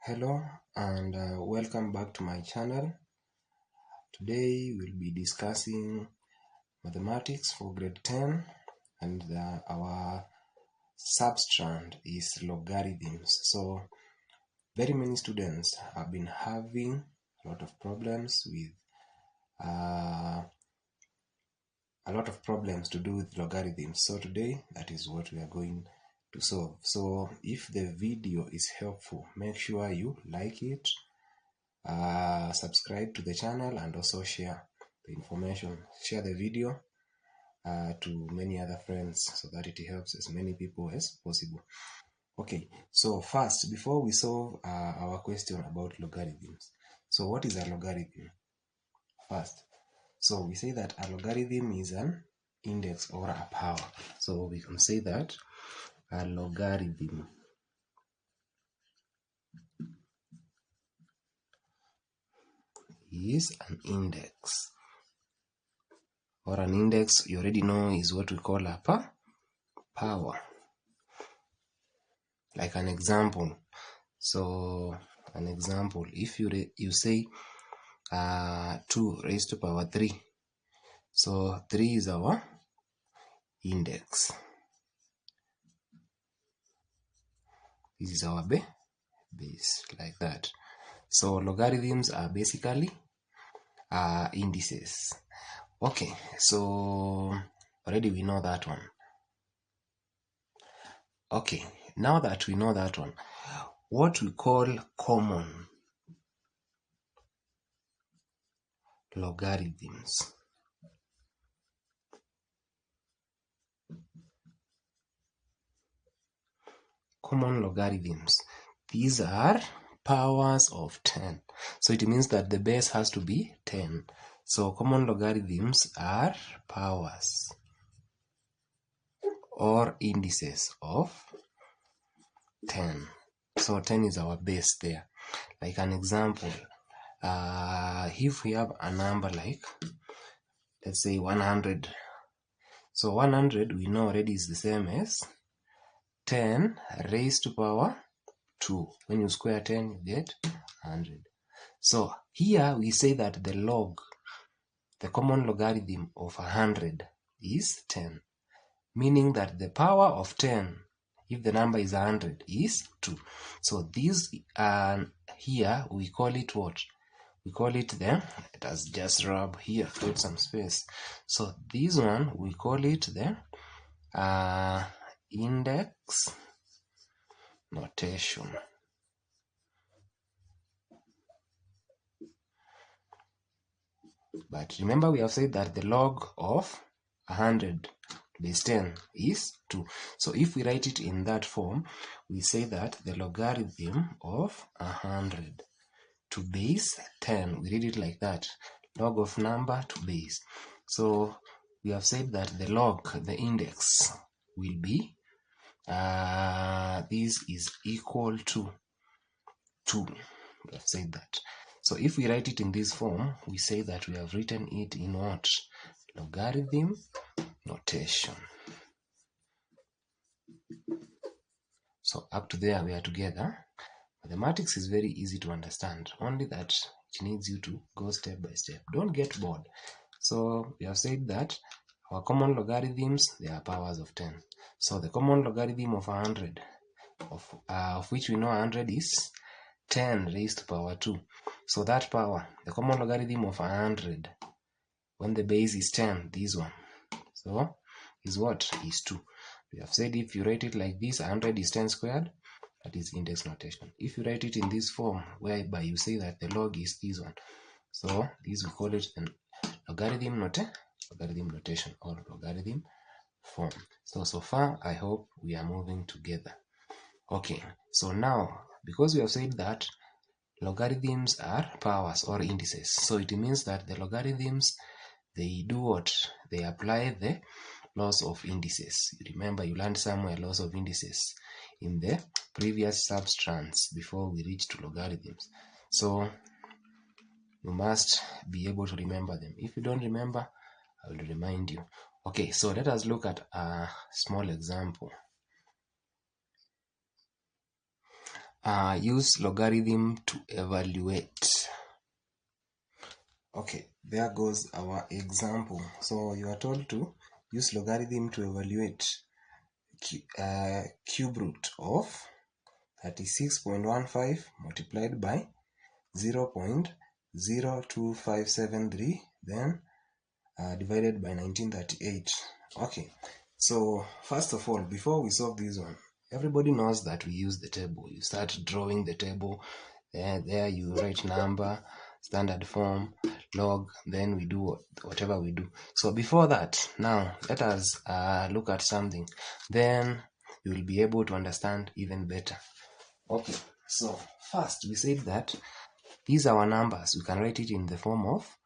Hello and welcome back to my channel. Today we'll be discussing mathematics for grade 10 and our substrand is logarithms. So very many students have been having a lot of problems with to do with logarithms. So today that is what we are going to solve. So if the video is helpful, make sure you like it, subscribe to the channel, and also share the information. Share the video to many other friends so that it helps as many people as possible. Okay, so first, before we solve our question about logarithms, so what is a logarithm? First, so we say that a logarithm is an index or a power. So we can say that a logarithm is an index, or an index you already know is what we call a power. Like an example, so an example, if you say 2 raised to power 3, so 3 is our index. This is our base, like that. So logarithms are basically indices. Okay, so already we know that one. Okay, now that we know that one, what we call common logarithms. Common logarithms, these are powers of 10. So it means that the base has to be 10. So common logarithms are powers or indices of 10. So 10 is our base there. Like an example, if we have a number like, let's say 100. So 100 we know already is the same as 10 raised to power 2. When you square 10, you get 100. So here we say that the common logarithm of 100 is 10, meaning that the power of 10, if the number is 100, is 2. So this here we call it what? We call it let us just rub here, create some space. So this one we call it the index notation. But remember, we have said that the log of 100 base 10 is 2. So if we write it in that form, we say that the logarithm of 100 to base 10, we read it like that, log of number to base. So we have said that the log, the index, will be, this is equal to 2. We have said that. So if we write it in this form, we say that we have written it in what? Logarithm notation. So up to there we are together. Mathematics is very easy to understand, only that it needs you to go step by step. Don't get bored. So we have said that our common logarithms, they are powers of 10. So the common logarithm of 100, of which we know 100 is 10 raised to power 2. So that power, the common logarithm of 100, when the base is 10, this one, so is what? Is 2. We have said if you write it like this, 100 is 10 squared, that is index notation. If you write it in this form, whereby you say that the log is this one, so this we call it an logarithm notation or logarithm form. So far I hope we are moving together. Okay, so now because we have said that logarithms are powers or indices, so it means that the logarithms, they do what? They apply the laws of indices. Remember, you learned somewhere laws of indices in the previous substrands before we reach to logarithms. So you must be able to remember them. If you don't remember, I will remind you. Okay, so let us look at a small example. use logarithm to evaluate. Okay, there goes our example. So you are told to use logarithm to evaluate cube root of 36.15 multiplied by 0.02573, then divided by 1938. Okay, so first of all, before we solve this one, everybody knows that we use the table. You start drawing the table, there you write number, standard form, log, then we do whatever we do. So before that, now let us look at something, then you will be able to understand even better. Okay, so first we said that these are our numbers. We can write it in the form of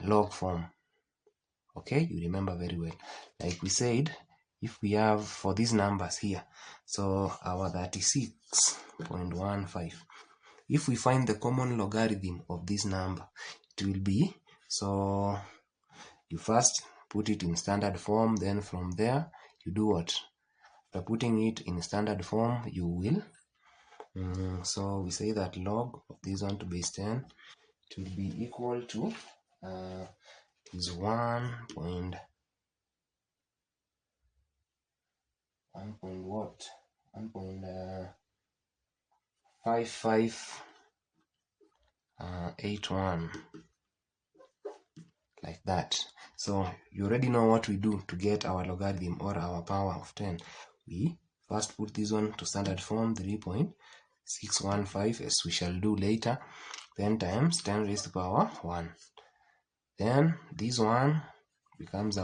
log form. Okay, you remember very well. Like we said, if we have for these numbers here, so our 36.15, if we find the common logarithm of this number, it will be, so you first put it in standard form, then from there you do what? After putting it in standard form, you will so we say that log of this one to base 10, it will be equal to is 1.5581, like that. So you already know what we do to get our logarithm or our power of 10. We first put this one to standard form, 3.615, as we shall do later, then times 10 raised to power 1. Then this one becomes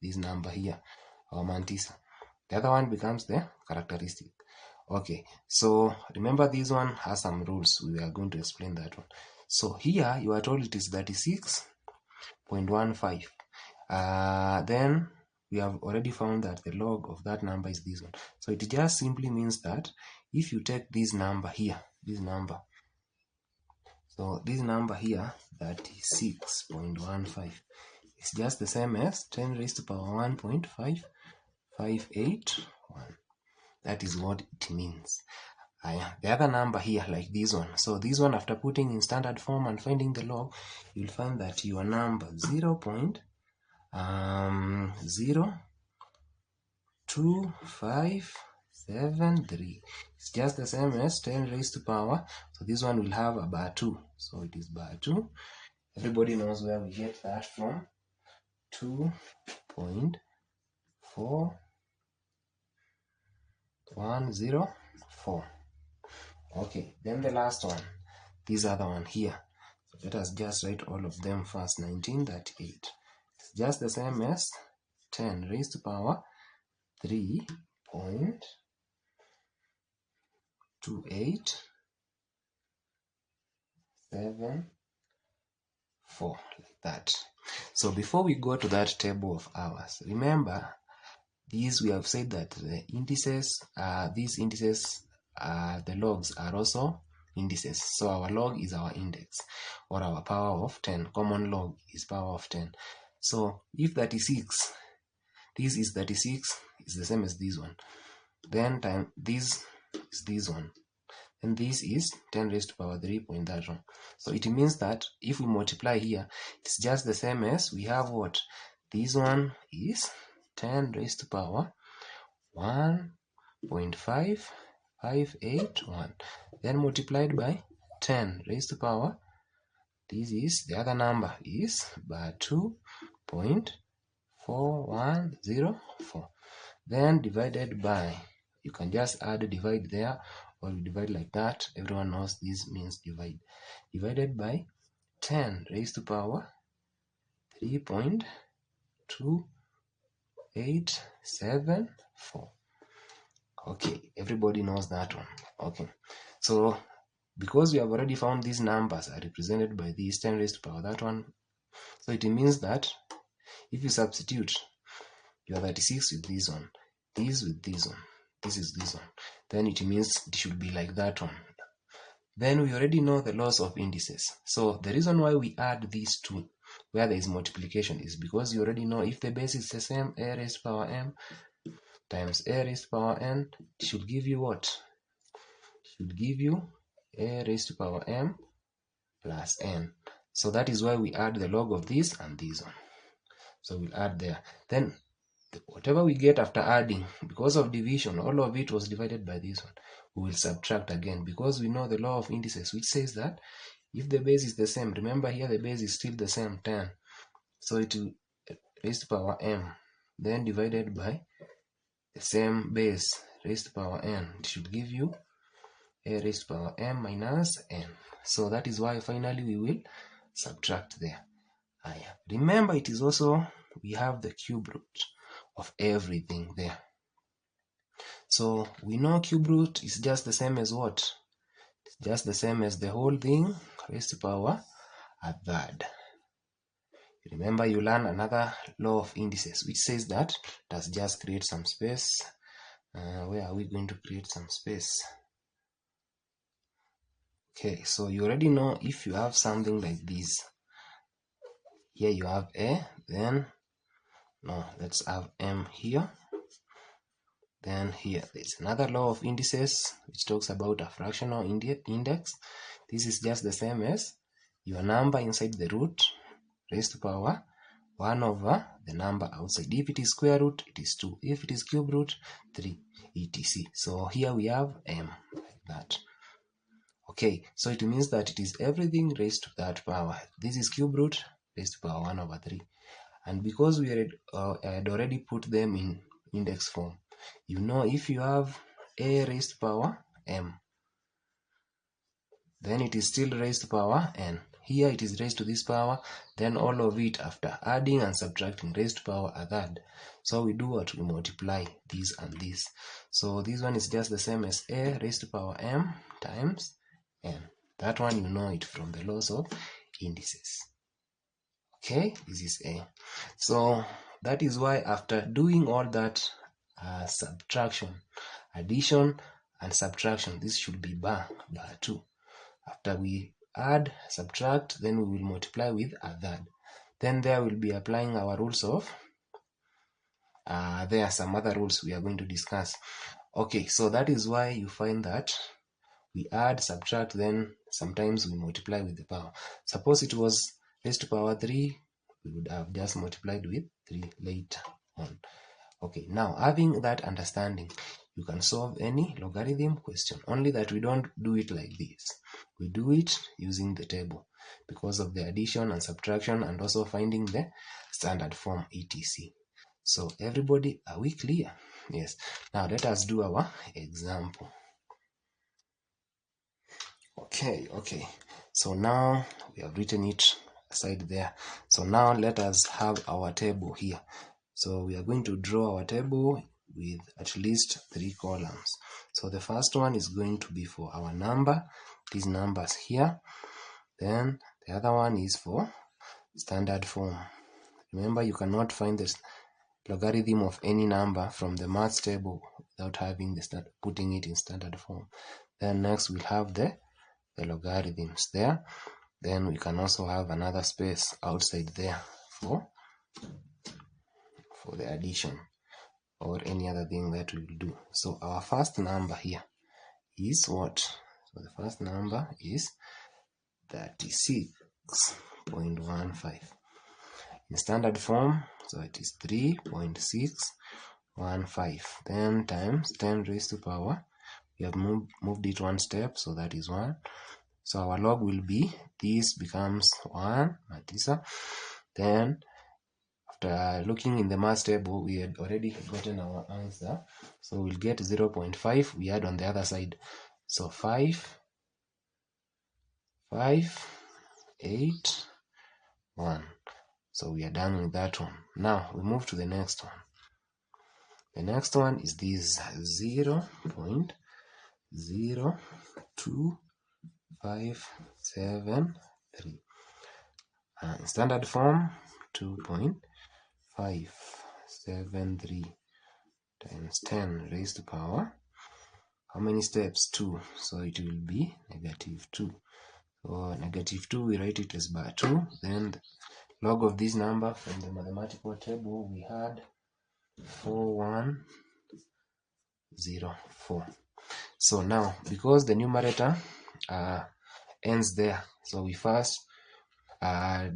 this number here, our mantissa. The other one becomes the characteristic. Okay, so remember this one has some rules. We are going to explain that one. So here you are told it is 36.15. Then we have already found that the log of that number is this one. So it just simply means that if you take this number here, this number, so this number here, 36.15, it's just the same as 10 raised to power 1.5581. That is what it means. The other number here, like this one. So this one, after putting in standard form and finding the log, you'll find that your number 0.02573. It's just the same as 10 raised to power. So this one will have a bar 2. So it is bar 2. Everybody knows where we get that from. 2.4104. Okay, then the last one, this other one here. So let us just write all of them first. 1938. It's just the same as 10 raised to power 3.2874, like that. So before we go to that table of ours, remember these, we have said that the indices, these indices, the logs are also indices. So our log is our index, or our power of 10. Common log is power of 10. So if 36, this is 36, is the same as this one. Then time this is this one. And this is 10 raised to power 3 point that one. So it means that if we multiply here, it's just the same as we have what? This one is 10 raised to power 1.5581, then multiplied by 10 raised to power, this is the other number is by 2.4104, then divided by, you can just add divide there, or you divide like that. Everyone knows this means divide. Divided by 10 raised to power 3.2874. Okay, everybody knows that one. Okay, so because we have already found these numbers are represented by these 10 raised to power that one, so it means that if you substitute your 36 with this one, this with this one, this is this one, then it means it should be like that one. Then we already know the laws of indices. So the reason why we add these two where there is multiplication is because you already know if the base is the same, a raised to power m times a raised to power n, it should give you what? It should give you a raised to power m plus n. So that is why we add the log of this and this one. So we'll add there. Then whatever we get after adding, because of division, all of it was divided by this one. We will subtract again because we know the law of indices, which says that if the base is the same, remember here the base is still the same, 10. So it will raised to power m, then divided by the same base, raised to power n. It should give you a raised to power m minus n. So that is why finally we will subtract there. Remember, it is also, we have the cube root of everything there. So we know cube root is just the same as what? It's just the same as the whole thing raised to power a third. Remember, you learn another law of indices, which says that let's just create some space. Where are we going to create some space? Okay, so you already know if you have something like this. Here you have a, then no, let's have m here. Then here there's another law of indices which talks about a fractional index. This is just the same as your number inside the root raised to power 1 over the number outside. If it is square root, it is 2. If it is cube root, 3, etc. So here we have m like that. Okay, so it means that it is everything raised to that power. This is cube root raised to power 1 over 3. And because we had already put them in index form, you know if you have a raised to power m, then it is still raised to power n. Here it is raised to this power, then all of it after adding and subtracting raised to power a third. So we do what? We multiply this and this. So this one is just the same as a raised to power m times n. That one you know it from the laws of indices. Okay, this is a. So that is why after doing all that subtraction, addition and subtraction, this should be bar 2. After we add, subtract, then we will multiply with a third. Then there will be applying our rules of, there are some other rules we are going to discuss. Okay, so that is why you find that we add, subtract, then sometimes we multiply with the power. Suppose it was raised to power 3, we would have just multiplied with 3 later on. Okay, now having that understanding, you can solve any logarithm question, only that we don't do it like this. We do it using the table because of the addition and subtraction and also finding the standard form etc. So everybody, are we clear? Yes. Now let us do our example. Okay. So now we have written it aside there. So now let us have our table here. So we are going to draw our table with at least 3 columns. So the first one is going to be for our number, these numbers here. Then the other one is for standard form. Remember, you cannot find the logarithm of any number from the maths table without having putting it in standard form. Then next we'll have the logarithms there. Then we can also have another space outside there for the addition or any other thing that we will do. So our first number here is what? So the first number is 36.15 in standard form, so it is 3.615, then times 10 raised to power, we have moved it one step, so that is 1. So our log will be, this becomes 1, then after looking in the math table, we had already gotten our answer. So we'll get 0.5, we add on the other side. So 5, 8, 1. So we are done with that one. Now we move to the next one. The next one is this 0.02573. In standard form, 2.573 times 10 raised to power, how many steps? 2. So it will be -2. So -2, we write it as bar 2. Then the log of this number from the mathematical table, we had 4104. So now, because the numerator ends there, so we first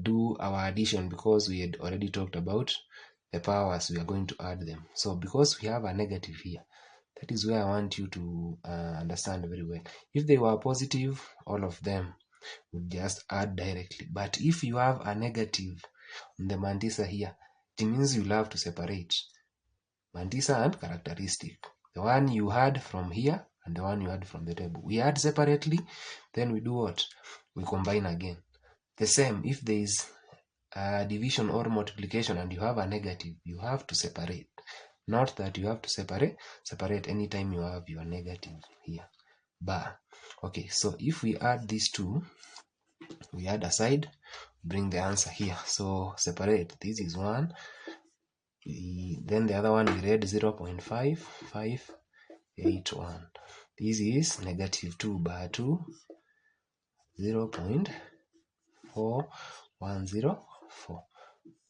do our addition, because we had already talked about the powers we are going to add them. So because we have a negative here, that is where I want you to understand very well. If they were positive, all of them would just add directly. But if you have a negative on the mantissa here, it means you'll have to separate mantissa and characteristic. The one you had from here and the one you had from the table. We add separately, then we do what? We combine again. The same, if there is division or multiplication and you have a negative, you have to separate. Not that you have to separate anytime you have your negative here. Bar. Okay, so if we add these two, we add aside, bring the answer here. So separate. This is 1. Then the other one we read 0.5581. This is negative 2 bar 2, 0.4104.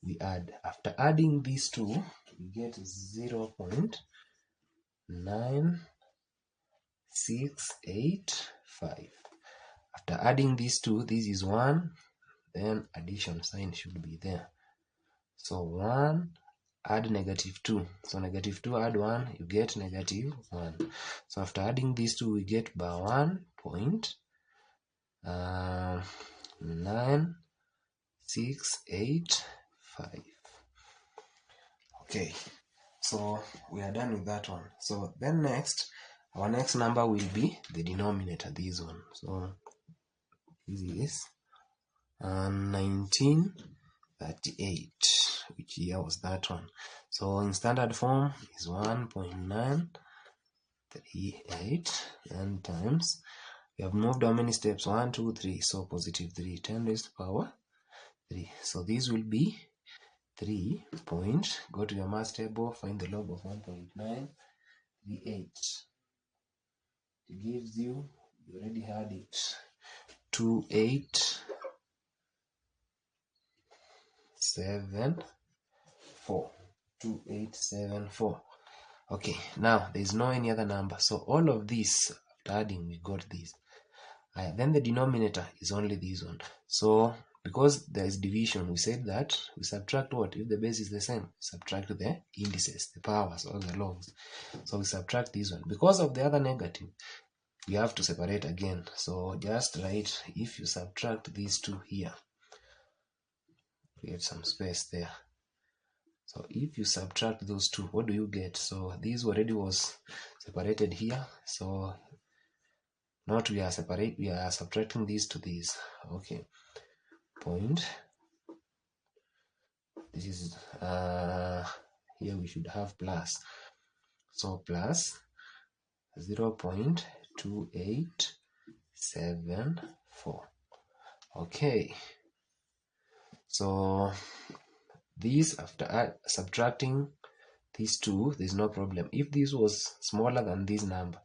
We add. After adding these two, we get 0.9685. After adding these two, this is 1, then addition sign should be there. So 1 add negative 2. So negative 2 add 1, you get negative 1. So after adding these two, we get bar 1.9685. Okay, so we are done with that one. So then next, our next number will be the denominator, this one. So this is 1938. Which year was that one? So in standard form is 1.938, and times, we have moved how many steps? 1, 2, 3. So positive 3, 10 raised to the power 3. So this will be 3 point, go to your math table, find the log of 1.938. It gives you already had it, 2874. Okay, now there is no any other number, so all of this after adding we got this. Then the denominator is only this one. So because there is division, we said that we subtract what? If the base is the same, subtract the indices, the powers or the logs. So we subtract this one. Because of the other negative, we have to separate again. So just write, if you subtract these two here, create some space there. So if you subtract those two, what do you get? So this already was separated here. So not we are subtracting these to these. Okay. Point. This is here we should have plus. So plus 0.2874. Okay. So this, after subtracting these two, there's no problem. If this was smaller than this number,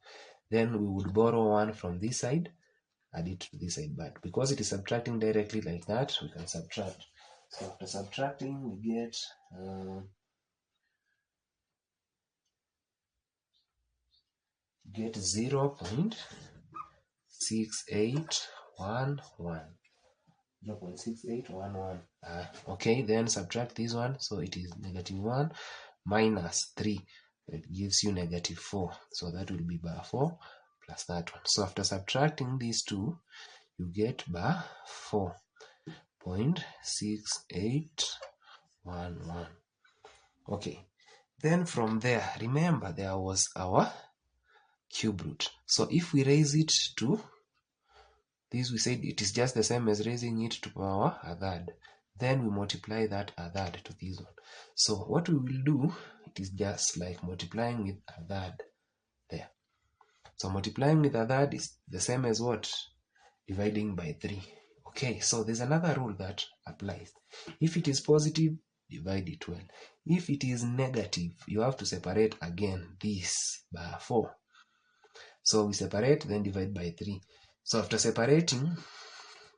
then we would borrow one from this side, add it to this side. But because it is subtracting directly like that, we can subtract. So after subtracting, we get 0.6811. 0.6811. Okay, then subtract this one, so it is negative 1 minus 3. It gives you negative 4. So that will be bar 4 plus that one. So after subtracting these two, you get bar 4.6811. Okay, then from there, remember there was our cube root. So if we raise it to this, we said it is just the same as raising it to power a third. Then we multiply that a third to this one. So what we will do, it is just like multiplying with a third there. So multiplying with a third is the same as what? Dividing by 3. Okay, so there's another rule that applies. If it is positive, divide it well. If it is negative, you have to separate again this by 4. So we separate, then divide by 3. So after separating,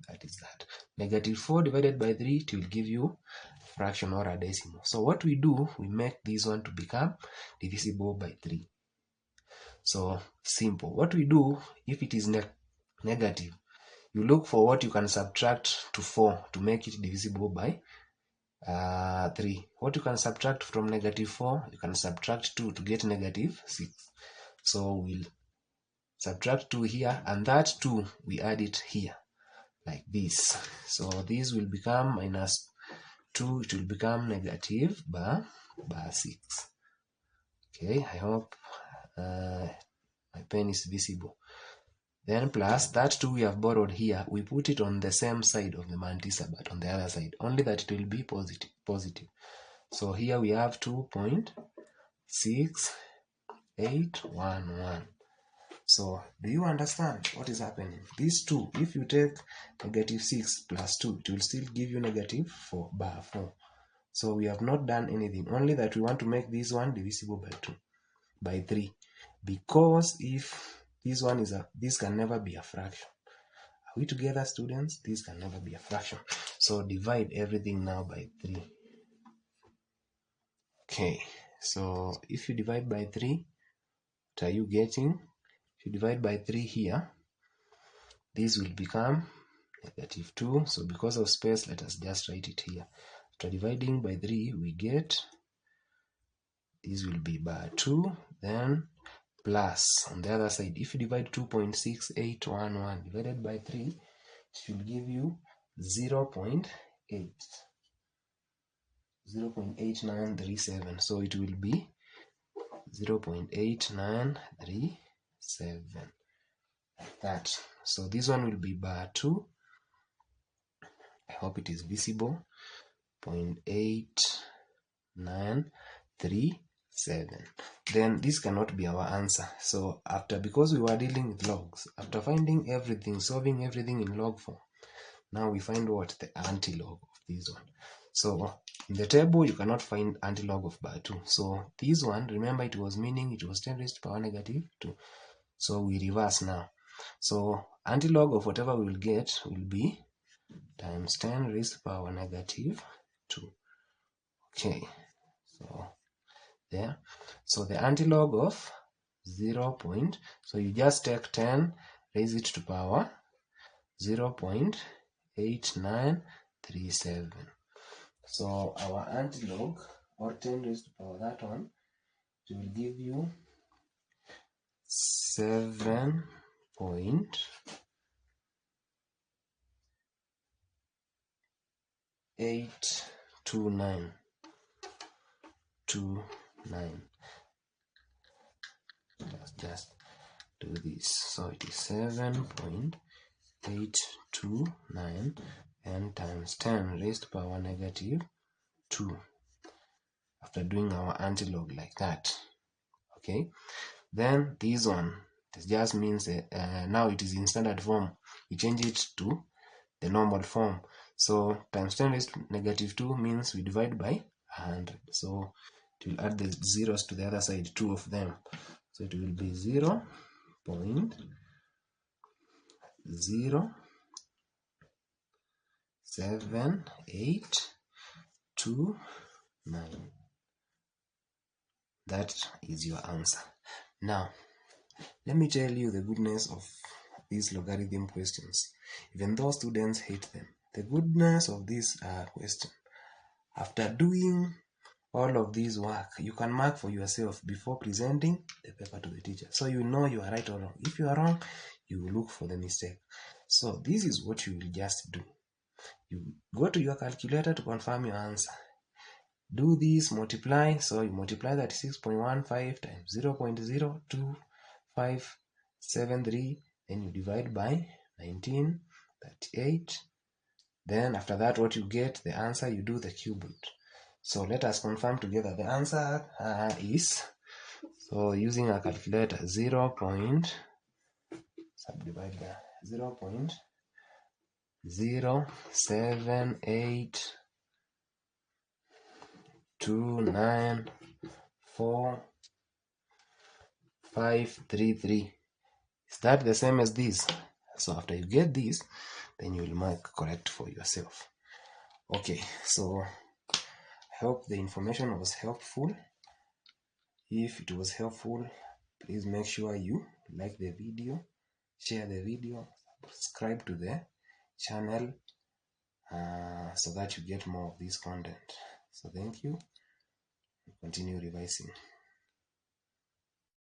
that is that. Negative 4 divided by 3, it will give you a fraction or a decimal. So what we do, we make this one to become divisible by 3. So simple. What we do, if it is negative, you look for what you can subtract to 4 to make it divisible by 3. What you can subtract from negative 4, you can subtract 2 to get negative 6. So we'll subtract 2 here, and that 2 we add it here like this. So this will become minus 2, it will become negative by 6. Okay, I hope my pen is visible. Then plus that 2 we have borrowed here, we put it on the same side of the mantissa, but on the other side, only that it will be positive. So here we have 2.6811. So do you understand what is happening? These 2, if you take negative 6 plus 2, it will still give you negative 4 by 4. So we have not done anything, only that we want to make this one divisible by 3. Because if this one is this can never be a fraction. Are we together, students? This can never be a fraction. So divide everything now by 3. Okay, so if you divide by 3, what are you getting? If you divide by 3 here, this will become negative 2. So because of space, let us just write it here. After dividing by 3, we get, this will be by 2, then plus on the other side. If you divide 2.6811 divided by 3, it will give you 0.8937. So it will be 0.8937 like that. So this one will be bar 2. I hope it is visible. 0.8937. Then this cannot be our answer. So because we were dealing with logs, after finding everything, solving everything in log form, now we find what? The antilog of this one. So in the table, you cannot find antilog of bar 2. So this one, remember, it was 10 raised to power negative 2. So we reverse now. So antilog of whatever we will get will be times 10 raised to power negative 2. Okay, so there. So the antilog of 0. So you just take 10, raise it to power 0.8937. So our antilog, or 10 raised to power that one, it will give you 7.829. Let's just do this. So it is 7.829 and times 10 raised to power negative 2. After doing our antilog like that, okay, then this one, this just means now it is in standard form. We change it to the normal form. So times 10 raised to negative 2 means we divide by 100. So it will add the zeros to the other side, 2 of them. So it will be 0.07829. That is your answer. Now, let me tell you the goodness of these logarithm questions. Even though students hate them, the goodness of this question, after doing all of this work, you can mark for yourself before presenting the paper to the teacher. So you know you are right or wrong. If you are wrong, you will look for the mistake. So this is what you will just do. You go to your calculator to confirm your answer. Do this, multiply. So you multiply that 6.15 times 0.02573. Then you divide by 1938. Then after that, what you get, the answer, you do the cube root. So let us confirm together. The answer is, so using a calculator, 0.078294533. Is that the same as this? So after you get this, then you will mark correct for yourself. Okay, so I hope the information was helpful. If it was helpful, Please make sure you like the video, share the video, subscribe to the channel so that you get more of this content. So thank you. Continue revising.